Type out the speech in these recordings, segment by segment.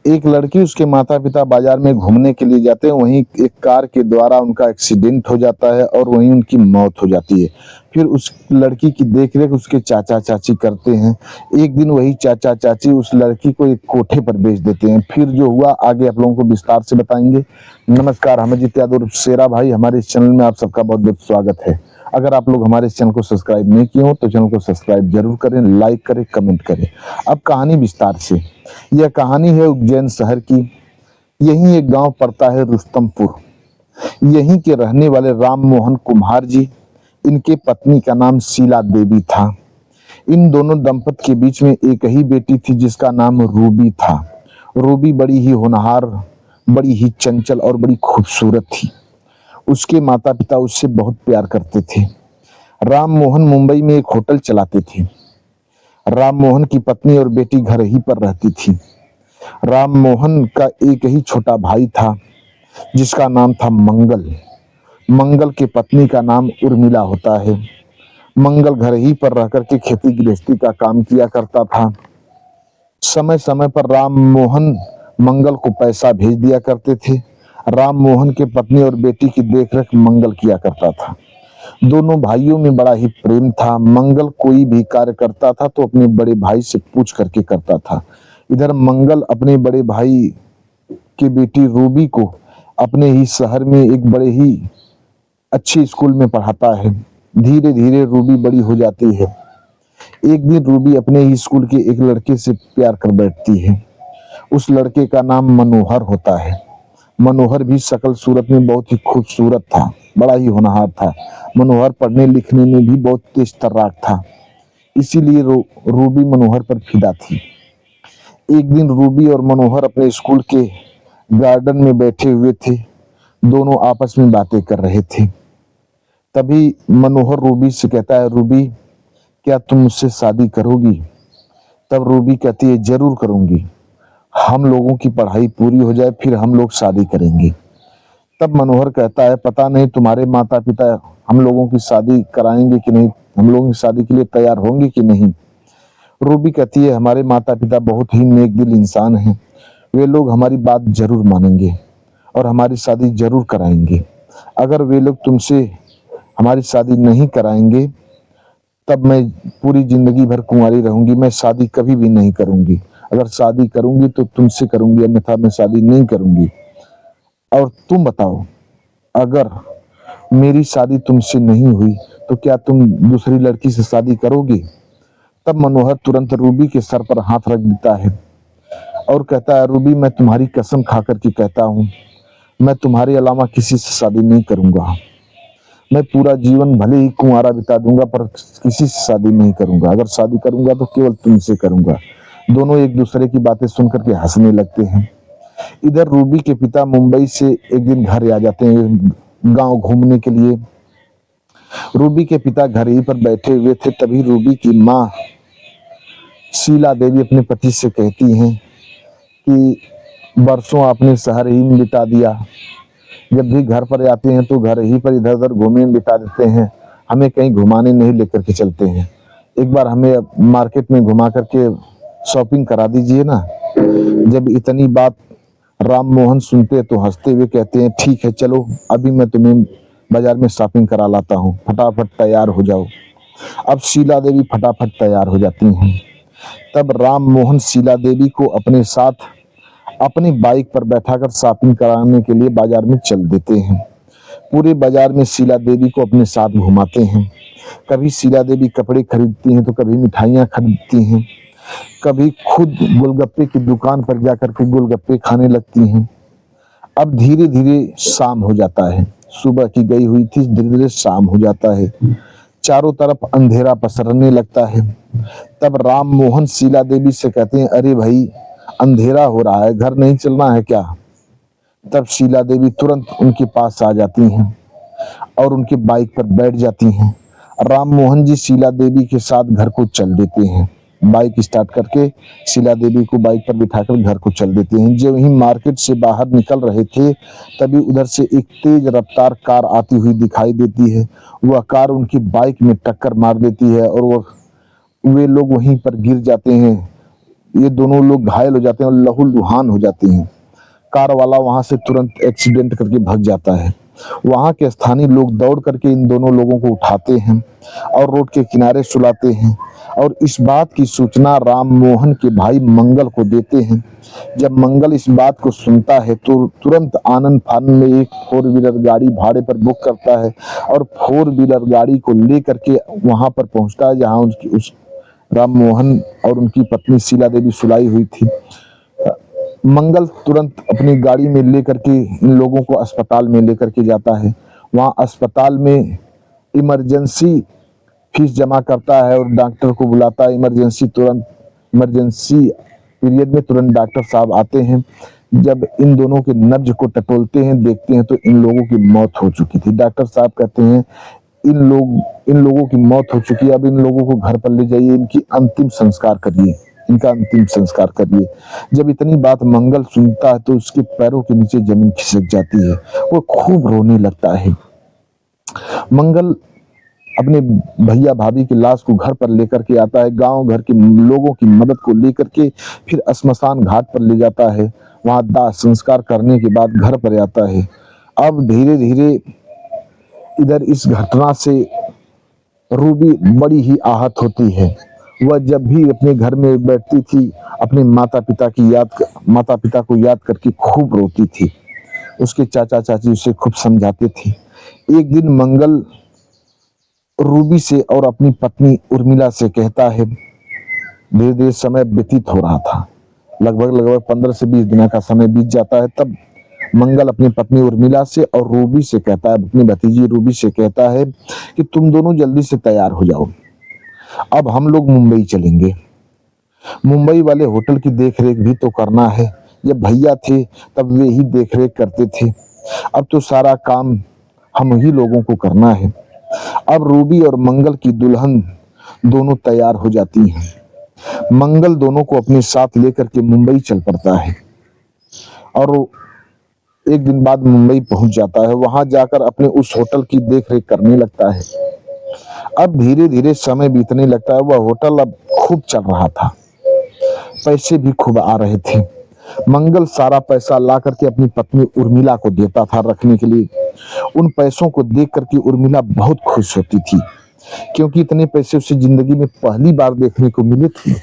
एक लड़की, उसके माता पिता बाजार में घूमने के लिए जाते हैं, वहीं एक कार के द्वारा उनका एक्सीडेंट हो जाता है और वहीं उनकी मौत हो जाती है। फिर उस लड़की की देखरेख उसके चाचा चाची करते हैं। एक दिन वही चाचा चाची उस लड़की को एक कोठे पर बेच देते हैं। फिर जो हुआ आगे आप लोगों को विस्तार से बताएंगे। नमस्कार, हम अजीत यादव शेरा भाई, हमारे इस चैनल में आप सबका बहुत बहुत स्वागत है। अगर आप लोग हमारे इस चैनल को सब्सक्राइब नहीं किए हो तो चैनल को सब्सक्राइब जरूर करें, लाइक करें, कमेंट करें। अब कहानी विस्तार से। यह कहानी है उज्जैन शहर की। यहीं एक गांव पड़ता है रुस्तमपुर। यहीं के रहने वाले राम मोहन कुम्हार जी, इनके पत्नी का नाम शीला देवी था। इन दोनों दंपत के बीच में एक ही बेटी थी जिसका नाम रूबी था। रूबी बड़ी ही होनहार, बड़ी ही चंचल और बड़ी खूबसूरत थी। उसके माता पिता उससे बहुत प्यार करते थे। राम मोहन मुंबई में एक होटल चलाते थे। राम मोहन की पत्नी और बेटी घर ही पर रहती थी। राम मोहन का एक ही छोटा भाई था जिसका नाम था मंगल। मंगल की पत्नी का नाम उर्मिला होता है। मंगल घर ही पर रहकर के खेती गृहस्थी का काम किया करता था। समय समय पर राम मोहन मंगल को पैसा भेज दिया करते थे। राम मोहन के पत्नी और बेटी की देखरेख मंगल किया करता था। दोनों भाइयों में बड़ा ही प्रेम था। मंगल कोई भी कार्य करता था तो अपने बड़े भाई से पूछ करके करता था। इधर मंगल अपने बड़े भाई की बेटी रूबी को अपने ही शहर में एक बड़े ही अच्छे स्कूल में पढ़ाता है। धीरे धीरे रूबी बड़ी हो जाती है। एक दिन रूबी अपने ही स्कूल के एक लड़के से प्यार कर बैठती है। उस लड़के का नाम मनोहर होता है। मनोहर भी शकल सूरत में बहुत ही खूबसूरत था, बड़ा ही होनहार था। मनोहर पढ़ने लिखने में भी बहुत तेज तर्राक था, इसीलिए रूबी मनोहर पर फिदा थी। एक दिन रूबी और मनोहर अपने स्कूल के गार्डन में बैठे हुए थे। दोनों आपस में बातें कर रहे थे। तभी मनोहर रूबी से कहता है, रूबी क्या तुम मुझसे शादी करोगी? तब रूबी कहती है, जरूर करूंगी। हम लोगों की पढ़ाई पूरी हो जाए फिर हम लोग शादी करेंगे। तब मनोहर कहता है, पता नहीं तुम्हारे माता पिता हम लोगों की शादी कराएंगे कि नहीं, हम लोगों की शादी के लिए तैयार होंगे कि नहीं। रूबी कहती है, हमारे माता पिता बहुत ही नेक दिल इंसान हैं। वे लोग हमारी बात जरूर मानेंगे और हमारी शादी जरूर कराएंगे। अगर वे लोग तुमसे हमारी शादी नहीं कराएंगे तब मैं पूरी जिंदगी भर कुंवारी रहूंगी। मैं शादी कभी भी नहीं करूंगी। अगर शादी करूंगी तो तुमसे करूंगी, अन्यथा मैं शादी नहीं करूंगी। और तुम बताओ, अगर मेरी शादी तुमसे नहीं हुई तो क्या तुम दूसरी लड़की से शादी करोगे? तब मनोहर तुरंत रूबी के सर पर हाथ रख देता है और कहता है, रूबी मैं तुम्हारी कसम खा करके कहता हूँ, मैं तुम्हारे अलावा किसी से शादी नहीं करूंगा। मैं पूरा जीवन भले ही कुंवारा बिता दूंगा पर किसी से शादी नहीं करूंगा। अगर शादी करूंगा तो केवल तुमसे करूंगा। दोनों एक दूसरे की बातें सुनकर के हंसने लगते हैं। इधर रूबी के पिता मुंबई से एक दिन घर आ जाते हैं गांव घूमने के लिए। रूबी के पिता घर ही पर बैठे हुए थे। तभी रूबी की माँ शीला देवी अपने पति से कहती हैं कि बरसों आपने शहर ही में बिता दिया, जब भी घर पर आते हैं तो घर ही पर इधर उधर घूमने में बिता देते हैं, हमें कहीं घुमाने नहीं लेकर के चलते हैं। एक बार हमें मार्केट में घुमा करके शॉपिंग करा दीजिए ना। जब इतनी बात राम मोहन सुनते तो हंसते हुए कहते हैं, ठीक है चलो, अभी मैं तुम्हें बाजार में शॉपिंग करा लाता हूँ, फटाफट तैयार हो जाओ। अब शीला देवी फटाफट तैयार हो जाती हैं। तब राम मोहन शीला देवी को अपने साथ अपनी बाइक पर बैठाकर शॉपिंग कराने के लिए बाजार में चल देते हैं। पूरे बाजार में शीला देवी को अपने साथ घुमाते हैं। कभी शीला देवी कपड़े खरीदती हैं तो कभी मिठाइयाँ खरीदती हैं, कभी खुद गोलगप्पे की दुकान पर जाकर के गोलगप्पे खाने लगती हैं। अब धीरे धीरे शाम हो जाता है। सुबह की गई हुई थी, धीरे धीरे शाम हो जाता है। चारों तरफ अंधेरा पसरने लगता है। तब राम मोहन शीला देवी से कहते हैं, अरे भाई अंधेरा हो रहा है, घर नहीं चलना है क्या? तब शीला देवी तुरंत उनके पास आ जाती हैं और उनकी बाइक पर बैठ जाती हैं। राम मोहन जी शीला देवी के साथ घर को चल देते हैं। बाइक स्टार्ट करके शीला देवी को बाइक पर बिठाकर घर को चल देते हैं। जब वहीं मार्केट से बाहर निकल रहे थे तभी उधर से एक तेज रफ्तार कार आती हुई दिखाई देती है। वह कार उनकी बाइक में टक्कर मार देती है और वे लोग वहीं पर गिर जाते हैं। ये दोनों लोग घायल हो जाते हैं और लहूलुहान हो जाते हैं। कार वाला वहां से तुरंत एक्सीडेंट करके भाग जाता है। वहां के स्थानीय लोग दौड़ करके इन दोनों लोगों को उठाते हैं और रोड के किनारे सुलाते हैं और इस बात की सूचना राम मोहन के भाई मंगल को देते हैं। जब मंगल इस बात को सुनता है तो तुरंत आनंद फानन में एक 4 व्हीलर गाड़ी भाड़े पर बुक करता है और 4 व्हीलर गाड़ी को लेकर के वहां पर पहुंचता है जहां उस राम मोहन और उनकी पत्नी शीला देवी सुलाई हुई थी। मंगल तुरंत अपनी गाड़ी में लेकर के इन लोगों को अस्पताल में लेकर के जाता है। वहाँ अस्पताल में इमरजेंसी फीस जमा करता है और डॉक्टर को बुलाता है। इमरजेंसी पीरियड में तुरंत डॉक्टर साहब आते हैं। जब इन दोनों के नब्ज को टटोलते हैं, देखते हैं तो इन लोगों की मौत हो चुकी थी। डॉक्टर साहब कहते हैं इन लोगों की मौत हो चुकी है, अब इन लोगों को घर पर ले जाइए, इनका अंतिम संस्कार करिए। जब इतनी बात मंगल सुनता है तो उसके पैरों के नीचे जमीन खिसक जाती है, वो खूब रोने लगता है। मंगल अपने भैया भाभी की लाश को घर पर लेकर के आता है, गांव घर के लोगों की मदद को लेकर के फिर श्मशान घाट पर ले जाता है। वहां दाह संस्कार करने के बाद घर पर आता है। अब धीरे धीरे इधर इस घटना से रूबी बड़ी ही आहत होती है। वह जब भी अपने घर में बैठती थी अपने माता पिता को याद करके खूब रोती थी। उसके चाचा चाची उसे खूब समझाते थे। एक दिन मंगल रूबी से और अपनी पत्नी उर्मिला से कहता है, धीरे धीरे समय व्यतीत हो रहा था, लगभग 15 से 20 दिन का समय बीत जाता है। तब मंगल अपनी पत्नी उर्मिला से और रूबी से कहता है, अपनी भतीजी रूबी से कहता है कि तुम दोनों जल्दी से तैयार हो जाओ, अब हम लोग मुंबई चलेंगे। मुंबई वाले होटल की देखरेख भी तो करना है। जब भैया थे तब वे ही देखरेख करते थे, अब तो सारा काम हम ही लोगों को करना है। अब रूबी और मंगल की दुल्हन दोनों तैयार हो जाती हैं। मंगल दोनों को अपने साथ लेकर के मुंबई चल पड़ता है और एक दिन बाद मुंबई पहुंच जाता है। वहां जाकर अपने उस होटल की देखरेख करने लगता है। अब धीरे धीरे समय बीतने लगता है। वह होटल अब खूब चल रहा था, पैसे भी खूब आ रहे थे। मंगल सारा पैसा ला करके अपनी पत्नी उर्मिला को देता था रखने के लिए। उन पैसों को देख करके उर्मिला बहुत खुश होती थी, क्योंकि इतने पैसे उसे जिंदगी में पहली बार देखने को मिले थे,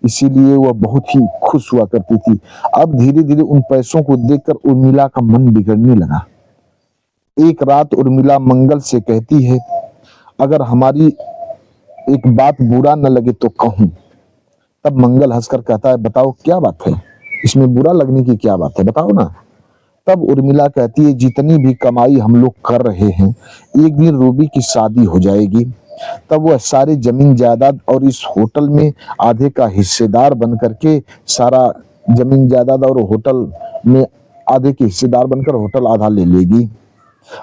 इसीलिए वह बहुत ही खुश हुआ करती थी। अब धीरे धीरे उन पैसों को देखकर उर्मिला का मन बिगड़ने लगा। एक रात उर्मिला मंगल से कहती है, अगर हमारी एक बात बुरा न लगे तो कहूं। तब मंगल हंसकर कहता है, बताओ क्या बात है, इसमें बुरा लगने की क्या बात है, बताओ ना। तब उर्मिला कहती है, जितनी भी कमाई हम लोग कर रहे हैं, एक दिन रूबी की शादी हो जाएगी, तब वह सारे जमीन जायदाद और इस होटल में आधे का हिस्सेदार बन करके सारा जमीन जायदाद और होटल में आधे के हिस्सेदार बनकर होटल आधा ले लेगी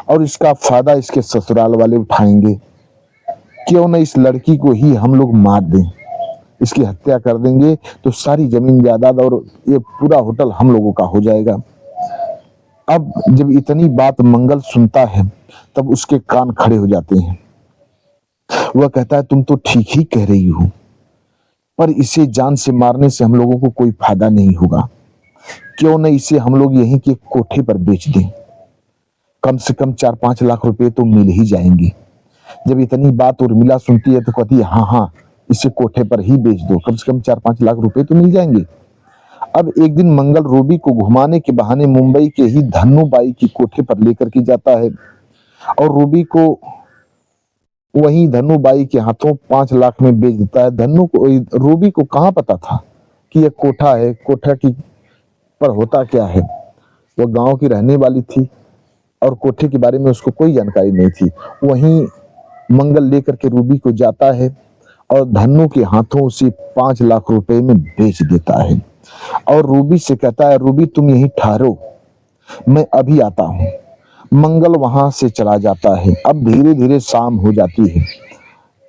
और इसका फायदा इसके ससुराल वाले उठाएंगे। क्यों न इस लड़की को ही हम लोग मार दें, इसकी हत्या कर देंगे तो सारी जमीन जायदाद और ये पूरा होटल हम लोगों का हो जाएगा। अब जब इतनी बात मंगल सुनता है तब उसके कान खड़े हो जाते हैं। वह कहता है, तुम तो ठीक ही कह रही हो, पर इसे जान से मारने से हम लोगों को कोई फायदा नहीं होगा। क्यों न इसे हम लोग यहीं के कोठे पर बेच दें, कम से कम 4-5 लाख रुपए तो मिल ही जाएंगे। जब इतनी बात उर्मिला सुनती है तो कहती है, हाँ, इसे कोठे पर ही बेच दो, कम से कम 4-5 लाख रुपए तो मिल जाएंगे। अब एक दिन मंगल रूबी को घुमाने के बहाने मुंबई के ही धन्नूबाई की कोठे पर लेकर के जाता है और रूबी को वहीं धन्नूबाई के हाथों 5 लाख में बेच देता है। रूबी को कहाँ पता था कि यह कोठा है, कोठा की पर होता क्या है। वह गांव की रहने वाली थी और कोठे के बारे में उसको कोई जानकारी नहीं थी। वहीं मंगल लेकर के रूबी को जाता है और धन्नू के हाथों उसे 5 लाख रुपए में बेच देता है और रूबी से कहता है, रूबी तुम यहीं ठहरो, मैं अभी आता हूं। मंगल वहां से चला जाता है। अब धीरे धीरे शाम हो जाती है।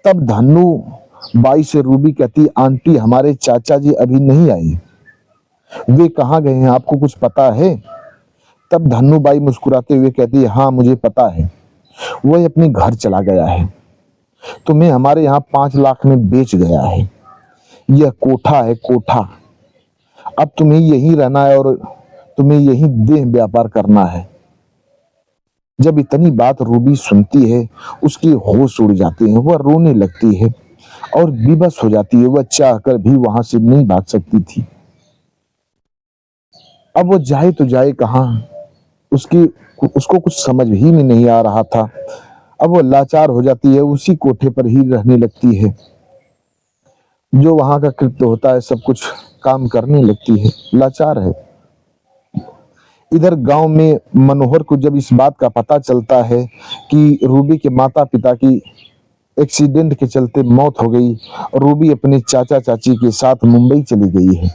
तब धन्नू बाई से रूबी कहती, आंटी हमारे चाचा जी अभी नहीं आए, वे कहाँ गए हैं, आपको कुछ पता है। तब धन्नू बाई मुस्कुराते हुए कहती है, हाँ मुझे पता है, वह अपने घर चला गया है, तुम्हें हमारे यहाँ 5 लाख में बेच गया है। यह कोठा है, कोठा अब तुम्हें यहीं रहना है और तुम्हें यहीं देह व्यापार करना है। जब इतनी बात रूबी सुनती है, उसके होश उड़ जाते हैं, वह रोने लगती है और विवश हो जाती है। वह चाहकर भी वहां से नहीं भाग सकती थी। अब वो जाए तो जाए कहाँ, उसकी उसको कुछ समझ ही में नहीं आ रहा था। अब वो लाचार हो जाती है, उसी कोठे पर ही रहने लगती है। जो वहां का कृत्य होता है सब कुछ काम करने लगती है, लाचार है। इधर गांव में मनोहर को जब इस बात का पता चलता है कि रूबी के माता पिता की एक्सीडेंट के चलते मौत हो गई और रूबी अपने चाचा चाची के साथ मुंबई चली गई है,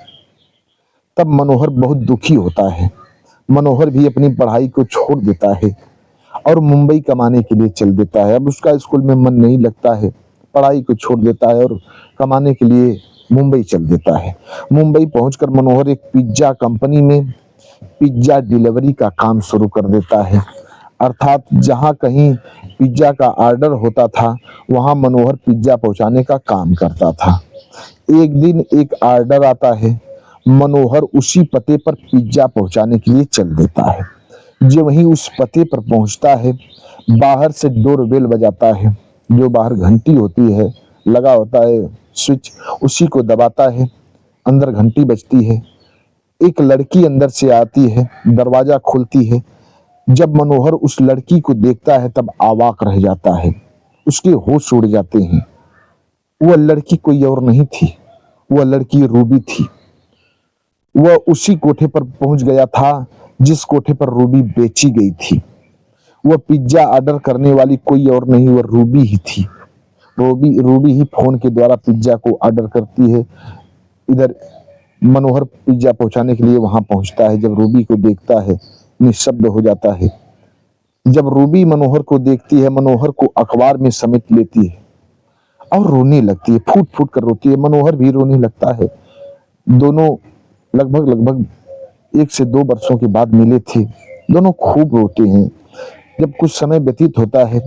तब मनोहर बहुत दुखी होता है। मनोहर भी अपनी पढ़ाई को छोड़ देता है और मुंबई कमाने के लिए चल देता है। अब उसका स्कूल में मन नहीं लगता है, पढ़ाई को छोड़ देता है और कमाने के लिए मुंबई चल देता है। मुंबई पहुंचकर मनोहर एक पिज्जा कंपनी में पिज्जा डिलीवरी का काम शुरू कर देता है। अर्थात जहां कहीं पिज्जा का ऑर्डर होता था, वहां मनोहर पिज्जा पहुंचाने का काम करता था। एक दिन एक ऑर्डर आता है, मनोहर उसी पते पर पिज्जा पहुंचाने के लिए चल देता है। जो वहीं उस पते पर पहुंचता है, बाहर से डोरबेल बजाता है। जो बाहर घंटी होती है, लगा होता है स्विच, उसी को दबाता है, अंदर घंटी बजती है। एक लड़की अंदर से आती है, दरवाजा खोलती है। जब मनोहर उस लड़की को देखता है तब अवाक रह जाता है, उसके होश उड़ जाते हैं। वह लड़की कोई और नहीं थी, वह लड़की रूबी थी। वह उसी कोठे पर पहुंच गया था जिस कोठे पर रूबी बेची गई थी। वह पिज्जा ऑर्डर करने वाली कोई और नहीं, वह रूबी ही थी। रूबी ही फोन के द्वारा पिज्जा को ऑर्डर करती है। इधर मनोहर पिज्जा पहुंचाने के लिए वहां पहुंचता है। जब रूबी को देखता है, निशब्द हो जाता है। जब रूबी मनोहर को देखती है, मनोहर को अखबार में समेट लेती है और रोने लगती है, फूट फूट कर रोती है। मनोहर भी रोने लगता है। दोनों लगभग 1 से 2 वर्षों के बाद मिले थे। दोनों खूब रोते हैं। जब कुछ समय व्यतीत होता है,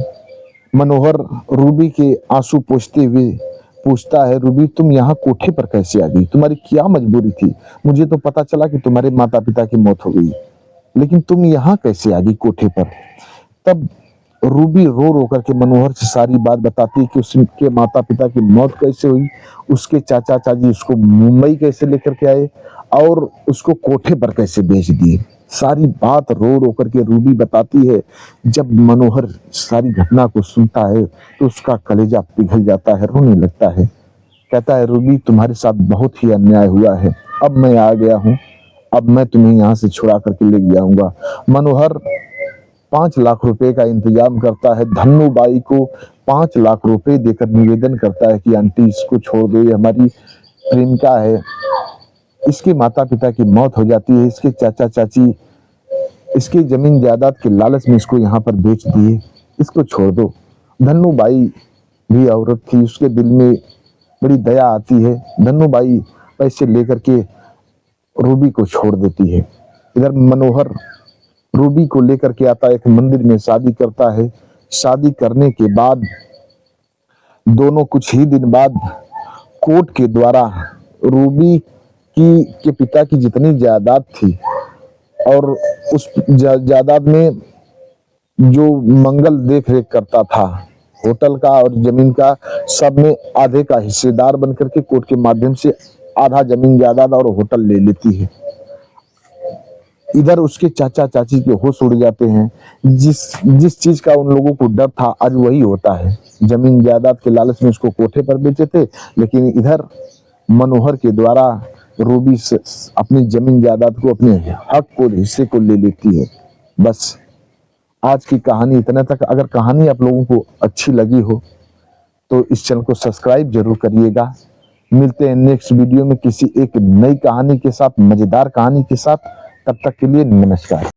मनोहर रूबी के आंसू पोंछते हुए पूछता है, रूबी तुम यहाँ कोठे पर कैसे आ गई? तुम्हारी क्या मजबूरी थी? मुझे तो पता चला कि तुम्हारे माता पिता की मौत हो गई, लेकिन तुम यहाँ कैसे आ गई कोठे पर? तब रूबी रो रो करके मनोहर से सारी बात बताती है कि उसके माता पिता की मौत कैसे हुई, उसके चाचा चाची उसको मुंबई कैसे लेकर के आए और उसको कोठे पर कैसे बेच दिए। सारी बात रो रो करके रूबी बताती है। जब मनोहर सारी घटना को सुनता है तो उसका कलेजा पिघल जाता है, रोने लगता है। कहता है, रूबी तुम्हारे साथ बहुत ही अन्याय हुआ है, अब मैं आ गया हूँ, अब मैं तुम्हें यहाँ से छुड़ा करके ले जाऊंगा। मनोहर 5 लाख रुपए का इंतजाम करता है। धन्नूबाई को 5 लाख रुपए देकर निवेदन करता है कि आंटी इसको छोड़ दो, ये हमारी प्रेमिका है, इसके माता पिता की मौत हो जाती है, इसके चाचा चाची इसकी जमीन जायदाद के लालच में इसको यहाँ पर बेच दिए, इसको छोड़ दो। धन्नूबाई भी औरत थी, उसके दिल में बड़ी दया आती है। धन्नूबाई पैसे लेकर के रूबी को छोड़ देती है। इधर मनोहर रूबी को लेकर के आता है, एक मंदिर में शादी करता है। शादी करने के बाद दोनों कुछ ही दिन बाद कोर्ट के द्वारा रूबी के पिता की जितनी जायदाद थी और उस जायदाद में जो मंगल देख रेख करता था होटल का और जमीन का, सब में आधे का हिस्सेदार बनकर के कोर्ट के माध्यम से आधा जमीन जायदाद और होटल ले लेती है। इधर उसके चाचा चाची के होश उड़ जाते हैं। जिस चीज का उन लोगों को डर था आज वही होता है। जमीन जायदाद के लालच में उसको कोठे पर बेचे थे, लेकिन इधर मनोहर के द्वारा रूबी से अपनी जमीन जायदाद को, अपने हक को, हिस्से को ले लेती है। बस आज की कहानी इतना तक। अगर कहानी आप लोगों को अच्छी लगी हो तो इस चैनल को सब्सक्राइब जरूर करिएगा। मिलते हैं नेक्स्ट वीडियो में किसी एक नई कहानी के साथ, मजेदार कहानी के साथ। तब तक के लिए नमस्कार।